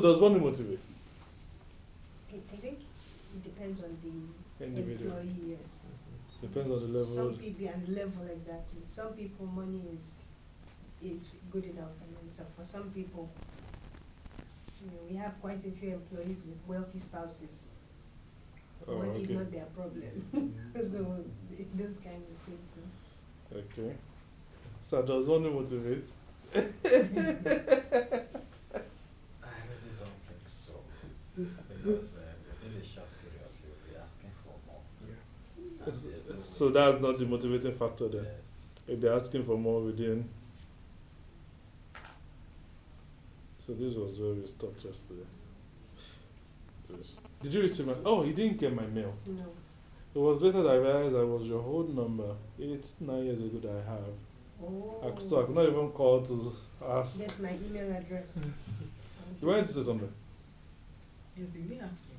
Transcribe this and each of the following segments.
does money motivate? I think it depends on the Individual. employee, yes. Depends on the level. Some people, and the level exactly. Some people, money is good enough, and then so for some people, we have quite a few employees with wealthy spouses. Oh, Money is okay. not their problem. So those kind of things. Okay. So does money motivate? I really don't think so. Because within a short period, you'll be asking for more. And there's no So way- that's not the motivating factor then. Yes. If they're asking for more within. So this was where we stopped yesterday. This. Did you receive my? Oh, you didn't get my mail. No. It was later that I realized I was your whole number. It's 9 years ago that I have. Oh. So I could not even call to ask. Get my email address. You wanted to say something? Yes, you didn't ask me.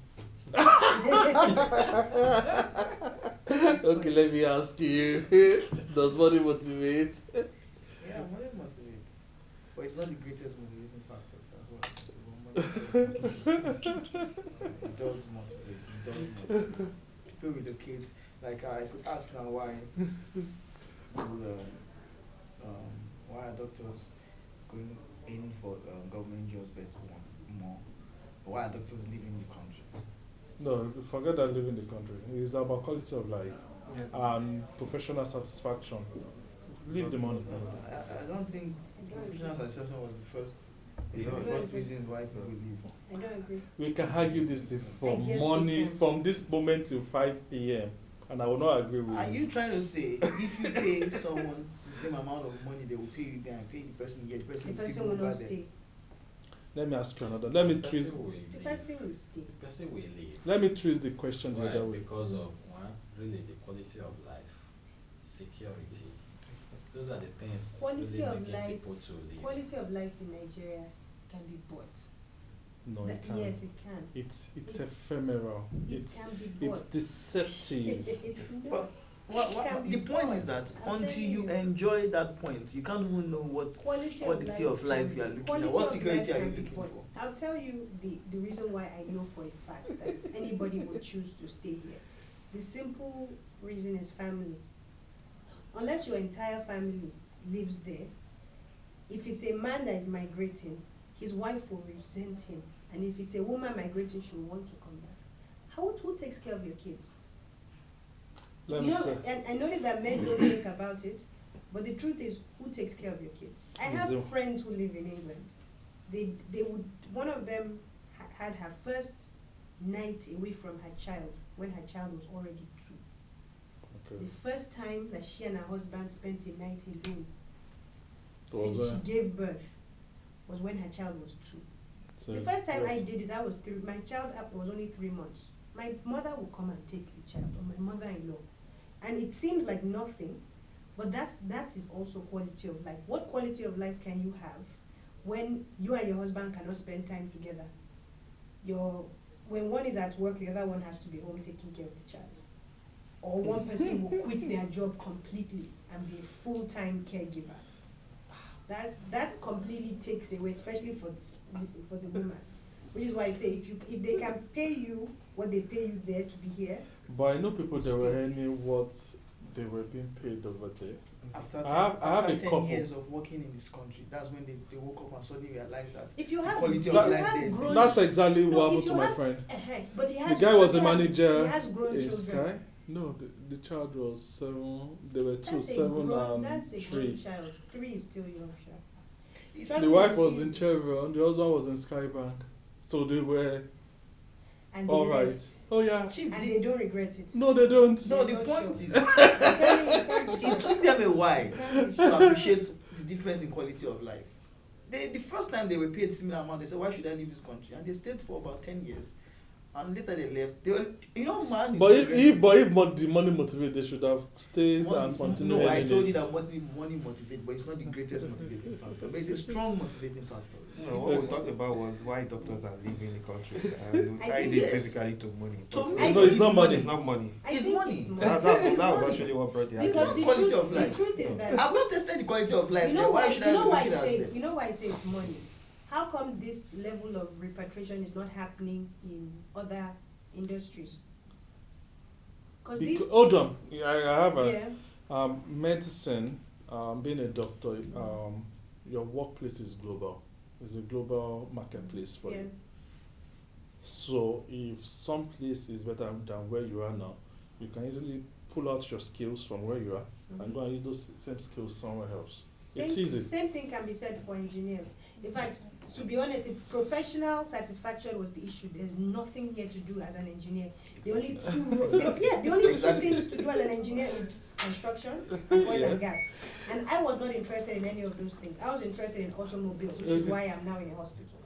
Okay, let me ask you. Does money motivate? Yeah, money motivates. But it's not the greatest motivating factor. That's what I'm saying. It does motivate. It does motivate. People with the kids, like I could ask now why why are doctors going in for government jobs but want more? Why are doctors leaving the country? No, forget that living in the country. It's about quality of life and professional satisfaction. Leave the money. I don't think professional satisfaction was the first. It's not the first reason why people leave. I don't agree. We can argue this from I guess we morning, can. from this moment till 5 p.m. And I will not agree with Are you. you trying to say if you pay someone the same amount of money they will pay you there and pay the person here, the person The will person still will go not over there? stay. Let me ask you another. Let me The twist. person will The leave. person will stay. The person will leave. Let me twist the question the Why? other way. Because of one, really the quality of life, security. Those are the things Quality really of making life. people to leave. Quality of life in Nigeria can be bought. No, it can't. Yes, it can. It's It's- ephemeral. It It's can be bought. it's deceptive. It's But not. It can the be point bought. is that I'm until telling you enjoy that point, you can't even know what quality quality of life you are looking at. quality What of security life are you can be looking bought. for? I'll tell you the reason why I know for a fact that anybody would choose to stay here. The simple reason is family. Unless your entire family lives there, if it's a man that is migrating, his wife will resent him. And if it's a woman migrating, she will want to come back. Who takes care of your kids? Let You me know, say. and I notice that men don't think about it, but the truth is, who takes care of your kids? I Is have the- friends who live in England. They would, one of them had her first night away from her child when her child was already 2. Okay. The first time that she and her husband spent a night alone Was since she when? gave birth was when her child was 2. So The first time I yes. did it, I was 3. My child was only 3 months. My mother would come and take the child, or my mother-in-law, and it seems like nothing, but that is also quality of life. What quality of life can you have when you and your husband cannot spend time together? When one is at work, the other one has to be home taking care of the child, or one person will quit their job completely and be a full-time caregiver. That completely takes away, especially for the woman, which is why I say if they can pay you what they pay you there to be here, But I know people that were earning what they were being paid over there. After I have a 10 couple. years of working in this country, that's when they woke up and suddenly realized that if you have quality if of you life have there is grown, That's exactly No, what if happened you to my have- friend. but he The has guy was but a he has- manager he has grown in children. Sky. No, the child was 7. They were 2, That's a 7 grown, and that's a 3. grown child. 3 is still young, sure. It- Trust The me, wife it's was easy. in Chevron. The husband was in Skybank. So they were And they all right. left. Oh yeah. Chief, And the- they don't regret it. No, they don't. no, They're the not point sure. is, I'm telling you, you can't be it sure. took them a while You can't be to sure. appreciate the difference in quality of life. The first time they were paid similar amount, they said, why should I leave this country? And they stayed for about 10 years. And later they left. They were, man is But if progressive. the money motivated, they should have stayed Money- and continued. No, I earning told it. you that money motivates, but it's not the greatest motivating factor. But it's a strong motivating factor. No, what we talked about was why doctors are leaving the country, and I tied think it yes. basically to money. To But me, I No, think it's not money. It's not money. I It's think money. it's That was money. actually what brought the Because argument. the Quality truth, of life. the truth is that I've not tested the quality of life. you there. know Why why should I be I looking say at it's them? you know why I say it's money. how come this level of repatriation is not happening in other industries? Because these, Hold on, I have a yeah, medicine. Being a doctor, your workplace is global. It's a global marketplace for yeah. you. So if some place is better than where you are now, you can easily pull out your skills from where you are and go and use those same skills somewhere else. It's easy. Same thing can be said for engineers. In fact, to be honest, if professional satisfaction was the issue, there's nothing here to do as an engineer. The only two, the only two things to do as an engineer is construction and oil and gas. And I was not interested in any of those things. I was interested in automobiles, which is why I'm now in a hospital.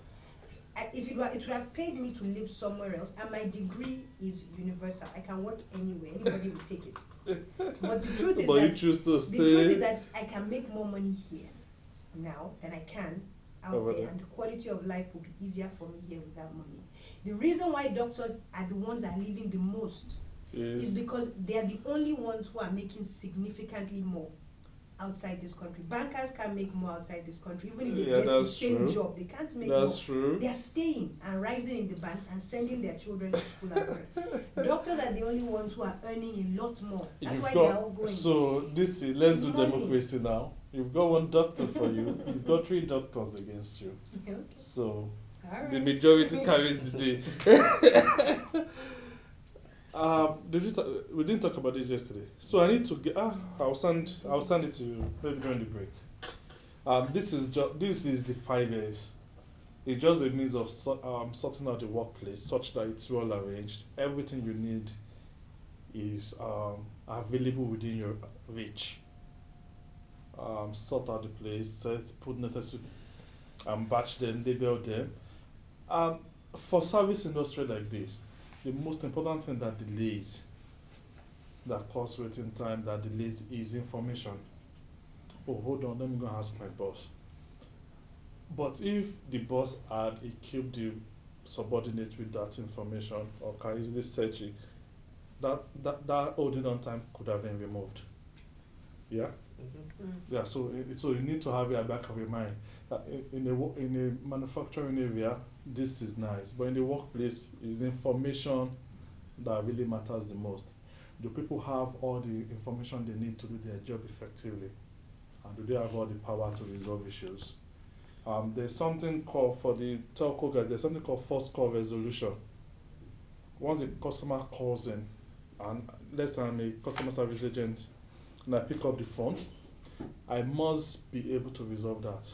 If it would have paid me to live somewhere else, and my degree is universal. I can work anywhere. Anybody will take it. But the truth is But you that choose to the stay. truth is that I can make more money here now than I can out Over there, there. and the quality of life will be easier for me here without money. The reason why doctors are the ones that are living the most is because they are the only ones who are making significantly more outside this country. Bankers can't make more outside this country, even if they get the that's same true. job, they can't make That's more. true. They are staying and rising in the banks and sending their children to school abroad. Doctors are the only ones who are earning a lot more. That's You've why got- they are all going. So this is, let's do Money. democracy now. You've got one doctor for you. You've got 3 doctors against you. Okay. So All the right. majority carries the day. We didn't talk about this yesterday. So I need to get. I'll send it to you maybe during the break. This is the 5 years. It's just a means of sorting out the workplace such that it's well arranged. Everything you need is available within your reach. Sort out the place, put necessary, batch them, label them. For service industry like this, the most important thing that delays, that cause waiting time, that delays is information. Oh, hold on, let me go ask my boss. But if the boss had equipped the subordinate with that information or can easily search it, that holding on time could have been removed. Yeah? Mm. Yeah, so you need to have it at the back of your mind. In a manufacturing area, this is nice, but in the workplace, is information that really matters the most. Do people have all the information they need to do their job effectively? And do they have all the power to resolve issues? There's something called, for the telco guys, there's something called first call resolution. Once a customer calls in, and let's say I'm a customer service agent, and I pick up the phone, I must be able to resolve that.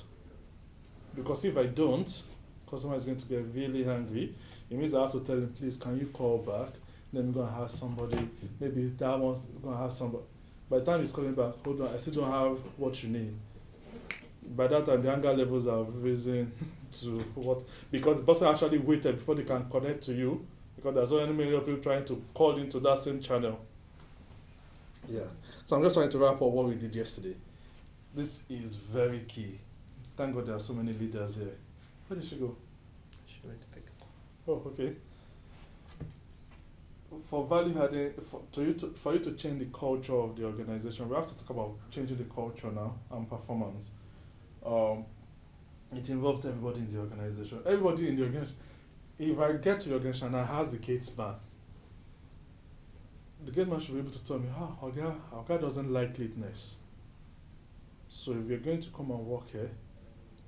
Because if I don't, customer is going to get really angry. It means I have to tell him, please, can you call back? Then we're going to have somebody, maybe that one's going to have somebody. By the time he's calling back, hold on, I still don't have what you need. By that time, the anger levels are risen to what? Because the person actually waited before they can connect to you, because there's so many people trying to call into that same channel. Yeah. So I'm just trying to wrap up what we did yesterday. This is very key. Thank God there are so many leaders here. Where did she go? She went to take Oh, okay. For value adding, for you to change the culture of the organization, we have to talk about changing the culture now and performance. It involves everybody in the organization. Everybody in the organization. If I get to the organization and I have the gates man, the gate man should be able to tell me, our guy doesn't like lateness. So if you're going to come and work here,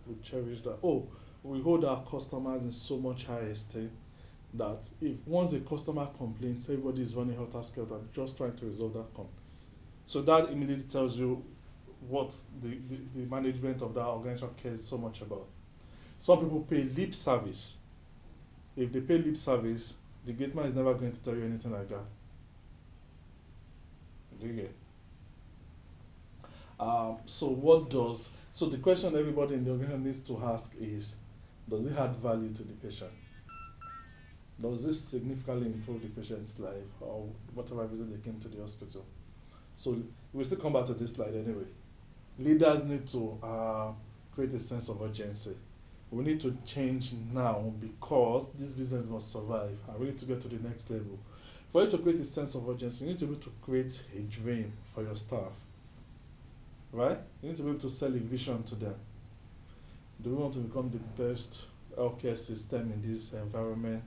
we cherish that. Oh, we hold our customers in so much high esteem that if once a customer complains, everybody is running helter skelter, just trying to resolve that So that immediately tells you what the management of that organization cares so much about. Some people pay lip service. If they pay lip service, the gate man is never going to tell you anything like that. Do you get? So the question everybody in the organization needs to ask is, does it add value to the patient? Does this significantly improve the patient's life or whatever reason they came to the hospital? So we'll still come back to this slide anyway. Leaders need to create a sense of urgency. We need to change now because this business must survive and we need to get to the next level. For you to create a sense of urgency, you need to be able to create a dream for your staff. Right? You need to be able to sell a vision to them. Do we want to become the best healthcare system in this environment,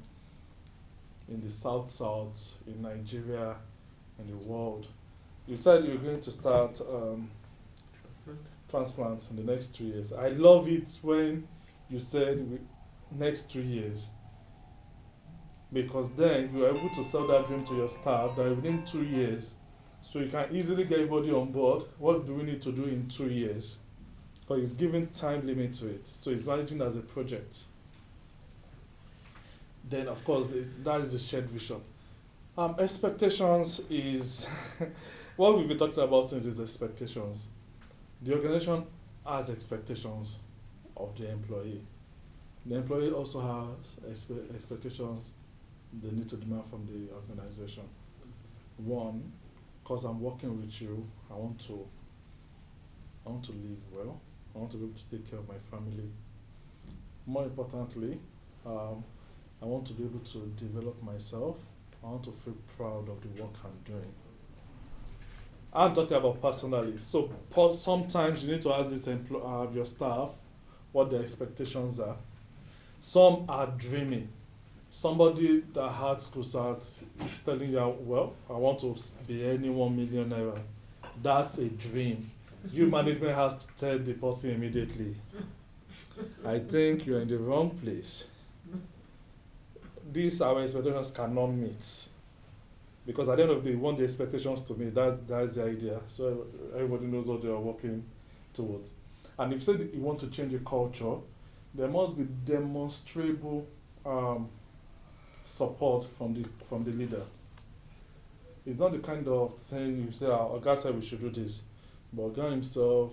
in the South, in Nigeria, in the world? You said you're going to start transplants in the next 2 years. I love it when you said next 2 years, because then you are able to sell that dream to your staff that within 2 years, so you can easily get everybody on board. What do we need to do in 2 years? Because it's giving time limit to it, so it's managing as a project. Then of course that is the shared vision. Expectations is what we've been talking about since is expectations. The organization has expectations of the employee. The employee also has expectations they need to demand from the organization. One, because I'm working with you, I want to live well. I want to be able to take care of my family. More importantly, I want to be able to develop myself. I want to feel proud of the work I'm doing. I'm talking about personally. So sometimes you need to ask your staff what their expectations are. Some are dreaming. Somebody that had school start is telling you, well, I want to be any 1 million naira. That's a dream. You management has to tell the person immediately, I think you're in the wrong place. These our expectations cannot meet. Because at the end of the day, we want the expectations to meet. That's the idea. So everybody knows what they are working towards. And if you say you want to change a culture, there must be demonstrable support from the leader. It's not the kind of thing you say, Oga said we should do this, but Oga himself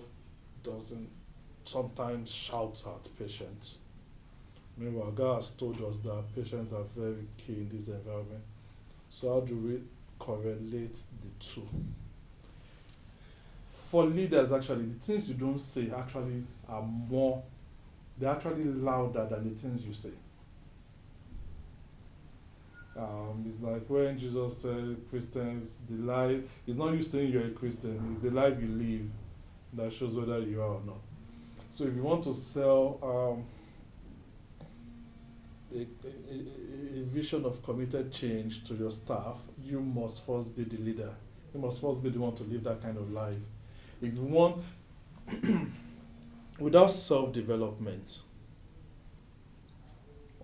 doesn't sometimes shout at patients. Meanwhile, Oga has told us that patients are very key in this environment. So how do we correlate the two? For leaders, actually, the things you don't say actually are they're actually louder than the things you say. It's like when Jesus said Christians, the life, it's not you saying you're a Christian, it's the life you live that shows whether you are or not. So if you want to sell a vision of committed change to your staff, you must first be the leader. You must first be the one to live that kind of life. If you want, without self-development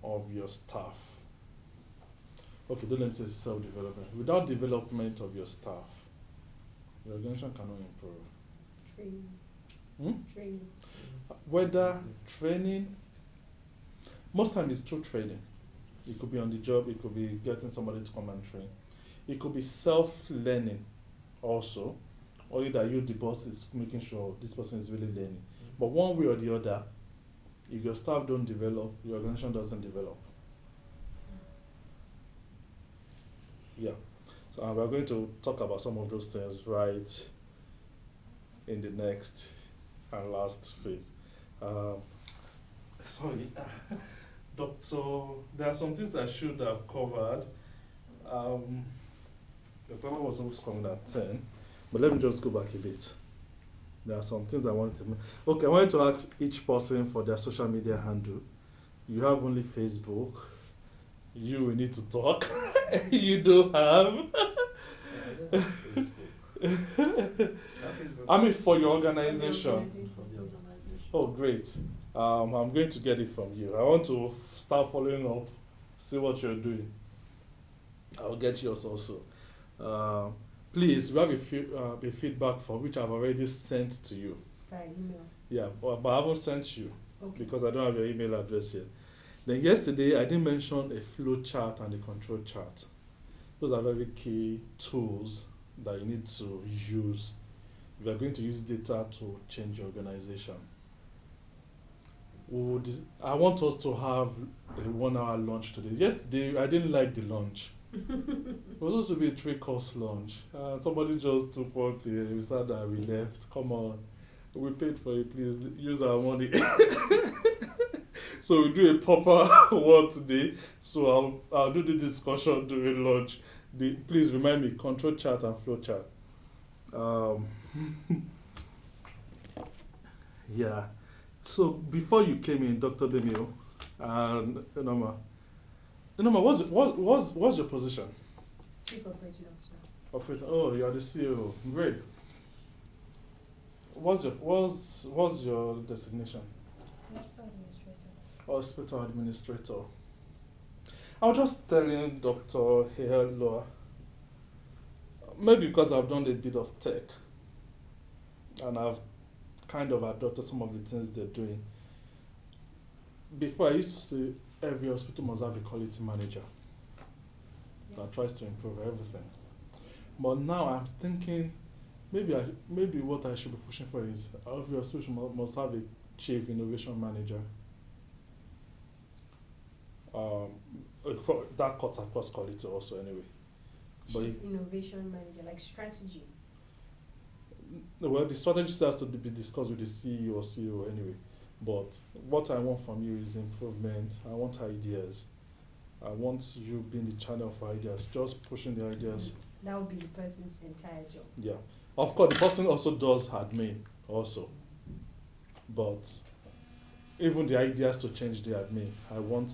of your staff, okay, don't let me say self-development. Without development of your staff, your organization cannot improve. Training. Whether training, most times it's through training. It could be on the job, it could be getting somebody to come and train. It could be self-learning also, or that you, the boss, is making sure this person is really learning. But one way or the other, if your staff don't develop, your organization doesn't develop. Yeah. So we're going to talk about some of those things right in the next and last phase. Sorry. So there are some things I should have covered. The paper was supposed to come at 10, but let me just go back a bit. There are some things I wanted to make. Okay, I wanted to ask each person for their social media handle. You have only Facebook. You will need to talk. You don't have. I mean, for your organization. Oh, great. I'm going to get it from you. I want to start following up, see what you're doing. I'll get yours also. Please, we have a feedback form which I've already sent to you. By email. Yeah, but I haven't sent you Okay. because I don't have your email address yet. Then yesterday, I did mention a flow chart and a control chart. Those are very key tools that you need to use if you're going to use data to change your organization. I want us to have a 1 hour lunch today. Yesterday, I didn't like the lunch. It was supposed to be a 3-course lunch. Somebody just took one plate, we said that we left. Come on. We paid for it, please use our money. So we do a proper one today. So I'll do the discussion during lunch. Please remind me, control chart and flow chart. Yeah. So before you came in, Dr. Demio, and Inoma, what's your position? Chief Operating Officer. Operator. Oh, you are the CEO. Great. What's your designation? Hospital Administrator. Hospital administrator. I was just telling Dr. Hello, maybe because I've done a bit of tech and I've kind of adopted some of the things they're doing. Before, I used to say every hospital must have a quality manager that tries to improve everything. But now I'm thinking maybe what I should be pushing for is every hospital must have a chief innovation manager. That cuts across quality also anyway. But Chief Innovation Manager, like strategy. well, the strategy still has to be discussed with the CEO or CEO anyway. But what I want from you is improvement. I want ideas. I want you being the channel for ideas, just pushing the ideas. That would be the person's entire job. Yeah. Of course, the person also does admin also. But even the ideas to change the admin, I want,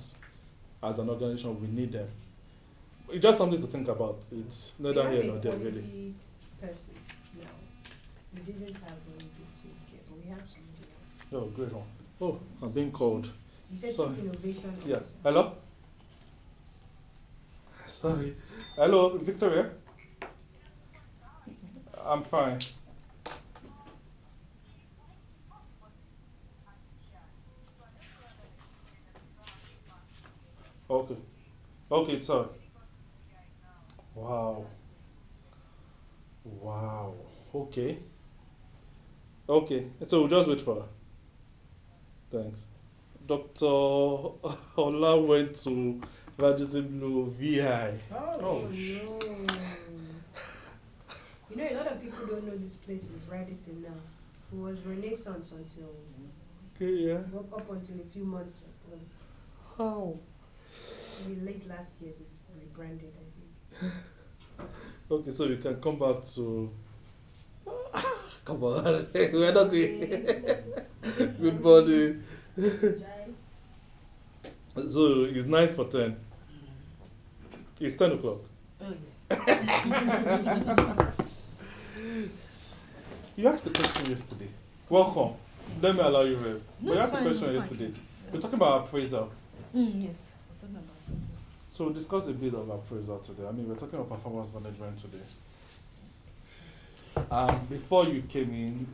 as an organization, we need them. It's just something to think about. It's neither here nor there, really. Quality person now. We didn't have one good yet, but we have somebody else. Oh, great one. Oh, I'm being called. You said Sorry. Chief Innovation Yeah. Officer. Hello? Sorry. Hello, Victoria? I'm fine. Okay. Okay, sorry. Wow. Wow. Okay. Okay. So we'll just wait for her. Thanks. Dr. Ola went to Radisson Blue VI. Oh, Oh, no. You know, a lot of people don't know this place is Radisson now. It was Renaissance until Okay, yeah. up until a few months ago. How? Maybe late last year they rebranded, I think. Okay, so we can come back to. Come on, we're not going. Good morning. So it's 9 for 10. It's 10 o'clock. Oh, yeah. You asked the question yesterday. Welcome. Let me allow you rest. No, But you it's asked the fine, question no, yesterday. fine. We're talking about appraisal. Yes, I was talking about appraisal. So we discussed a bit of appraisal today. I mean, we're talking about performance management today. Before you came in,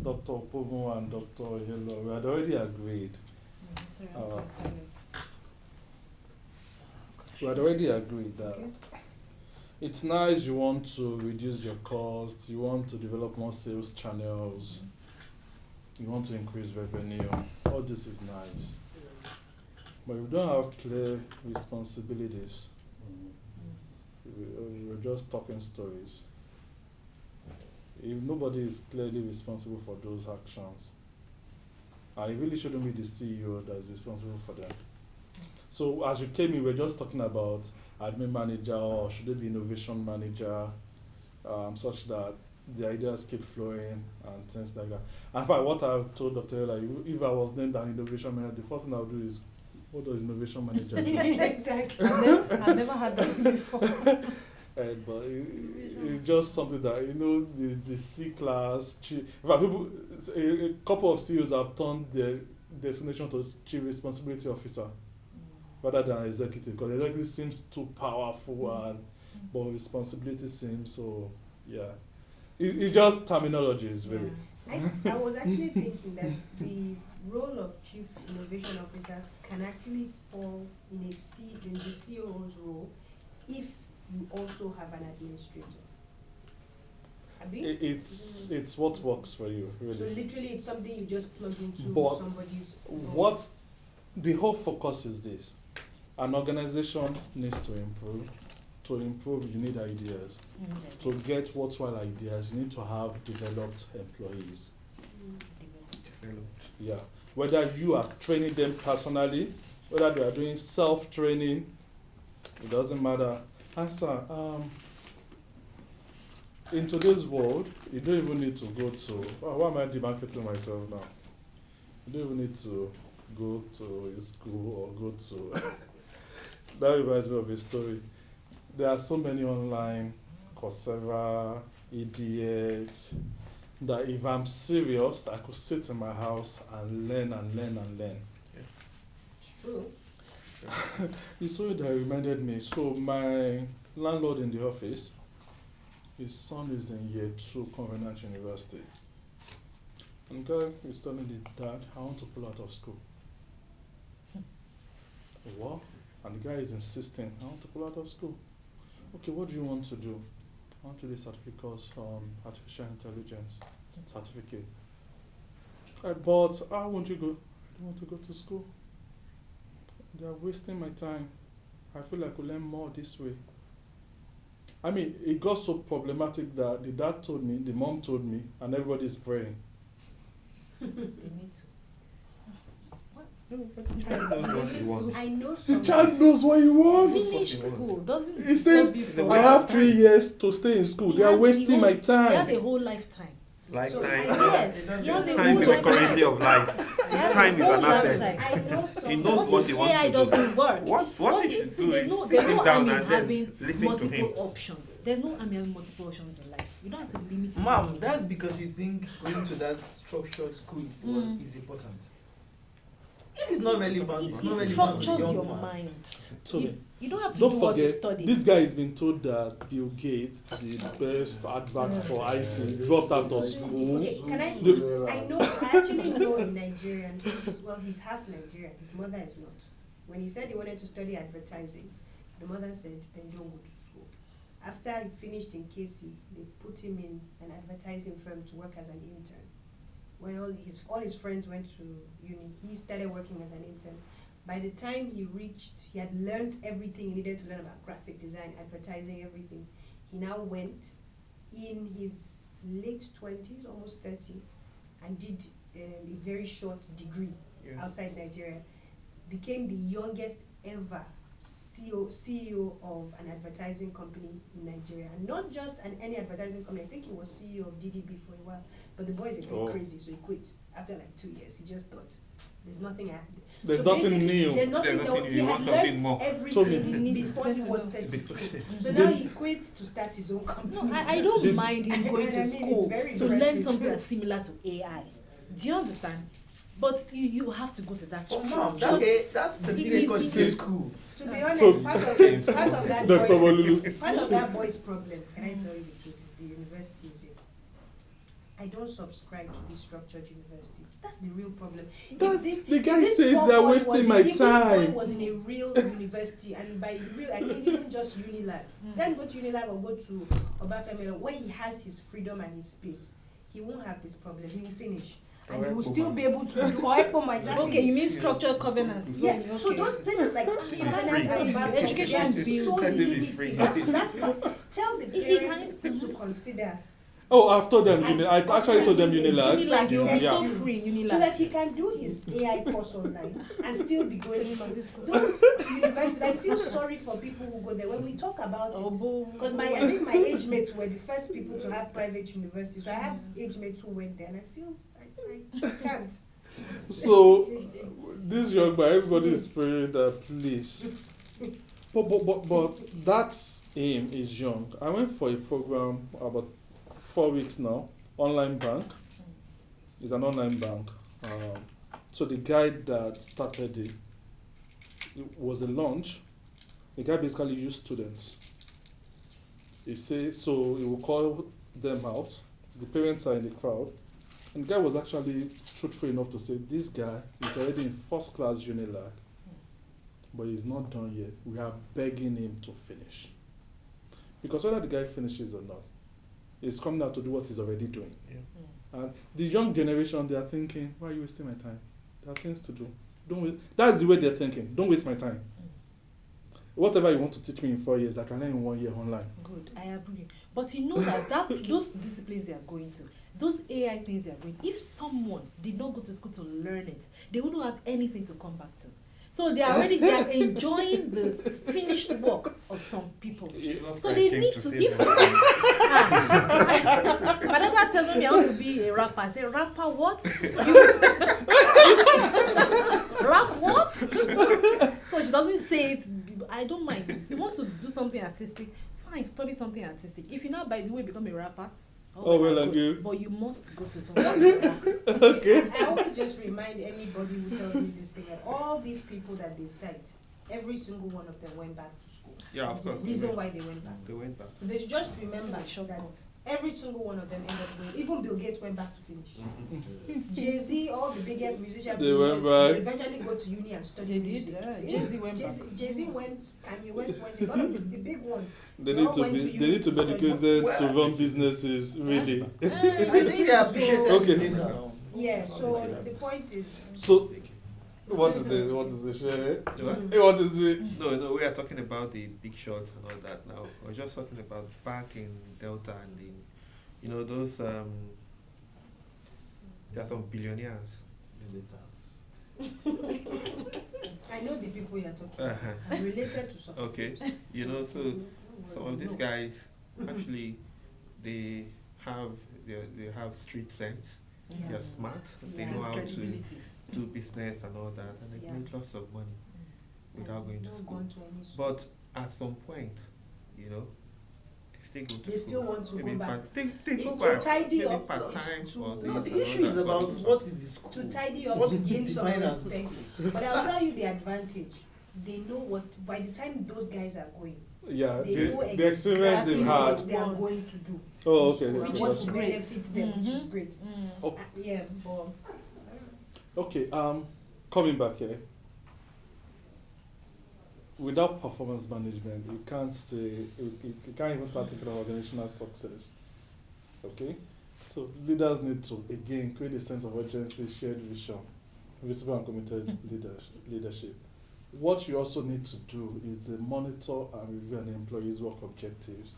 Dr. Pomo and Dr. Hello, we had already agreed. Sorry, Uh, I'm silence. We had already agreed that Okay. it's nice you want to reduce your costs, you want to develop more sales channels, you want to increase revenue. All this is nice. But if you don't have clear responsibilities, we're just talking stories. If nobody is clearly responsible for those actions, and it really shouldn't be the CEO that is responsible for them. So as you came in, we were just talking about admin manager or should it be innovation manager, such that the ideas keep flowing and things like that. In fact, what I told Dr. Ella, if I was named an innovation manager, the first thing I would do is, what does innovation manager do? Exactly. I've never had that before. But it's just something that, you know, the C class, in fact, people, a couple of CEOs have turned their designation to chief responsibility officer rather than executive, because executive seems too powerful and but responsibility seems so, yeah. It's just terminologies, really. I was actually thinking that the role of Chief Innovation Officer can actually fall in the COO's role if you also have an administrator. Abi? It's what works for you, really. So literally it's something you just plug into But somebody's role. What the whole focus is this: an organization needs to improve. To improve, you need ideas. To get worthwhile ideas, you need to have developed employees. Yeah. Whether you are training them personally, whether they are doing self-training, it doesn't matter. And sir, in today's world, you don't even need to go to. Oh, why am I demarketing myself now? You don't even need to go to a school or go to. That reminds me of a story. There are so many online, Coursera, EDX, that if I'm serious, I could sit in my house and learn and learn and learn. It's true. The story that reminded me, so my landlord in the office, his son is in year 2 Covenant University. And guy is telling the dad, I want to pull out of school. What? And the guy is insisting, I want to pull out of school. Okay, what do you want to do? I want to do a certificate on artificial intelligence certificate. But how won't you go? I don't want to go to school. They are wasting my time. I feel like I could learn more this way. I mean, it got so problematic that the dad told me, the mom told me, and everybody's praying. They need to. I know The someone. child knows what he wants. Finish school doesn't He says, stop you from I have wasting 3 time. years to stay in school. He They are has the wasting whole- my He has time. a whole lifetime. Lifetime. Yes, he has a Time whole is a lifetime. currency of life. He has a Time is whole an asset. lifetime. I know someone. He knows what he wants AI to do. doesn't work. What he should see, do there's is no, sit there's him no down harm in and then having listen to him. multiple options. There's no harm in having multiple options in life. You don't have to limit it. Mom, that's because you think going to that structured school is important. If it's not relevant, it's not It relevant to the structures young your man. mind. Tony, You don't have to don't do what you forget, study. this guy has been told that Bill Gates, the best advert for IT, dropped out of school. Okay, can I? The- I know. I actually know a Nigerian. Well, he's half Nigerian. His mother is not. When he said he wanted to study advertising, the mother said, "Then don't go to school." After he finished in KC, they put him in an advertising firm to work as an intern. When all his friends went to uni, he started working as an intern. By the time he had learned everything he needed to learn about graphic design, advertising, everything. He now went in his late 20s, almost 30, and did a very short degree outside Nigeria. Became the youngest ever CEO of an advertising company in Nigeria. And not just any advertising company. I think he was CEO of DDB for a while. But the boy is a bit crazy, so he quit after like 2 years. He just thought, there's nothing There's so nothing basically, new. There's nothing There's nothing new. He You had want something learned more. everything So- before he was 32. So Then- now he quit to start his own company. No, I don't Did- mind him going And I to mean, school it's very to learn impressive. something that's similar to AI. Do you understand? But you have to go to that Oh, mom, structure. that certificate course is school. To be honest, So- part of that Dr. boy's Bolulu. part of that boy's problem, can I tell you the truth, is the university is here. I don't subscribe to these structured universities. That's the real problem. The guy says they're wasting my If this boy time. was in a real university, and by real I mean even just Unilab, then go to Unilab or go to Obafemi, where he has his freedom and his space, he won't have this problem. He will finish. And he will still be able to do Okay, you mean structured covenants? yeah, Okay. so those places like Covenant and Babcock, Education they are is so technically free. limited. That's tell the He parents to consider Oh, I've told them. And I actually told them Unilag. Unilag. Unilag, you'll be Yeah. so free, Unilag. so that he can do his AI course online and still be going to those universities. I feel sorry for people who go there. When we talk about it, because I think my age mates were the first people to have private universities. So I have age mates who went there, and I feel I can't. So this young man, everybody is praying that please. But that's him is young. I went for a program about 4 weeks now. Online bank. It's an online bank. So the guy that started it was a launch. The guy basically used students. He says so he will call them out. The parents are in the crowd. And the guy was actually truthful enough to say this guy is already in first class Unilag, but he's not done yet. We are begging him to finish. Because whether the guy finishes or not, he's coming out to do what he's already doing. And the young generation, they are thinking, why are you wasting my time? There are things to do. That's the way they're thinking. Don't waste my time. Whatever you want to teach me in 4 years, I can learn in 1 year online. Good, I agree. But you know that those disciplines they are going to, those AI things they are going, if someone did not go to school to learn it, they wouldn't have anything to come back to. So they are enjoying the finished work of some people. So they need to, if my daughter tells me I want to be a rapper. I say, rapper what? Rap what? So she doesn't say it. I don't mind. You want to do something artistic, fine, study something artistic. If you now, by the way, become a rapper, Oh, well, good. and you- But you must go to something. Okay. I always just remind anybody who tells me this thing that all these people that they cite, every single one of them went back to school. Yeah, of There's a course. reason why they went back. They went back. They should just remember that Shortcut. every single one of them ended up going. Even Bill Gates went back to finish. Jay-Z, all the biggest musicians, They in the went world, back. they eventually go to uni and study They did, music. yeah. Jay-Z went back. Jay-Z went, Kanye West went, a lot of the big ones. They They need all to went be. to They uni need to to be study. educated to run businesses. Really. I think they appreciate Okay. it later on. Yeah, so the point is, So, what is it? What is it, Sherry? What? Hey, what is it? No, we are talking about the big shots and all that now. We're just talking about back in Delta and in, you know, those, there are some billionaires. I know the people you're talking about. Uh-huh. I'm related to some. Okay, you know, so some of these No. guys, actually, they have street sense. Yeah. They're smart. They Yeah. know That's how to credibility. do business and all that, and they Yeah. make lots of money without And going to not school. gone to any school. But at some point, you know, they still go to They school. still want to Maybe go back. They It's go to back. tidy Maybe up, part-time it's to- or No, this No, and the all issue is that, about but- what is the school. To tidy up, What to is the gain some define as respect. school? But I'll tell you the advantage. They know what, by the time those guys are going, Yeah, they the, know the experience exactly they've what had. they are going to do. Oh, in okay. school okay, and what okay. will Great. benefit them, which is great. Oh. Yeah, but Okay, coming back here. Without performance management, you can't say you can't even start thinking of organizational success. Okay, so leaders need to again create a sense of urgency, shared vision, visible and committed leadership. What you also need to do is to monitor and review an employee's work objectives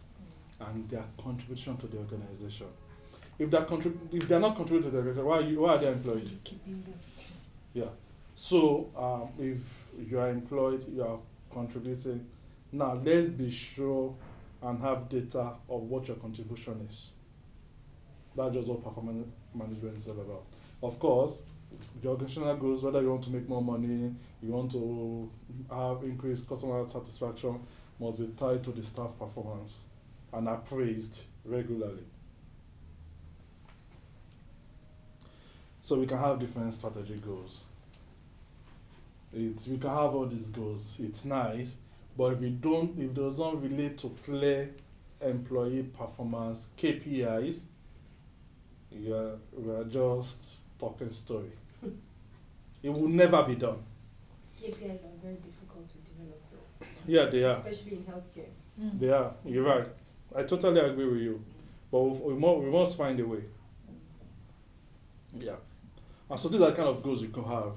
and their contribution to the organization. If they're not contributing to the organization, why are they employed? Keeping them. Yeah. So if you are employed, you are contributing. Now let's be sure and have data of what your contribution is. That's just what performance management is all about. Of course, the organizational goals, whether you want to make more money, you want to have increased customer satisfaction, must be tied to the staff performance and appraised regularly. So we can have different strategy goals. We can have all these goals. It's nice, but if it doesn't relate to clear employee performance KPIs, we are just talking story. It will never be done. KPIs are very difficult to develop though. Yeah, they are. Especially in healthcare. Mm. They are. You're right. I totally agree with you. But we must find a way. Yeah. And so these are the kind of goals you can have.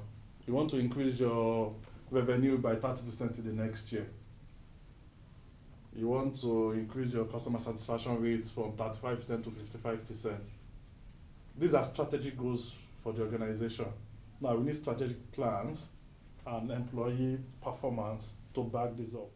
You want to increase your revenue by 30% in the next year. You want to increase your customer satisfaction rates from 35% to 55%. These are strategic goals for the organization. Now we need strategic plans and employee performance to back this up.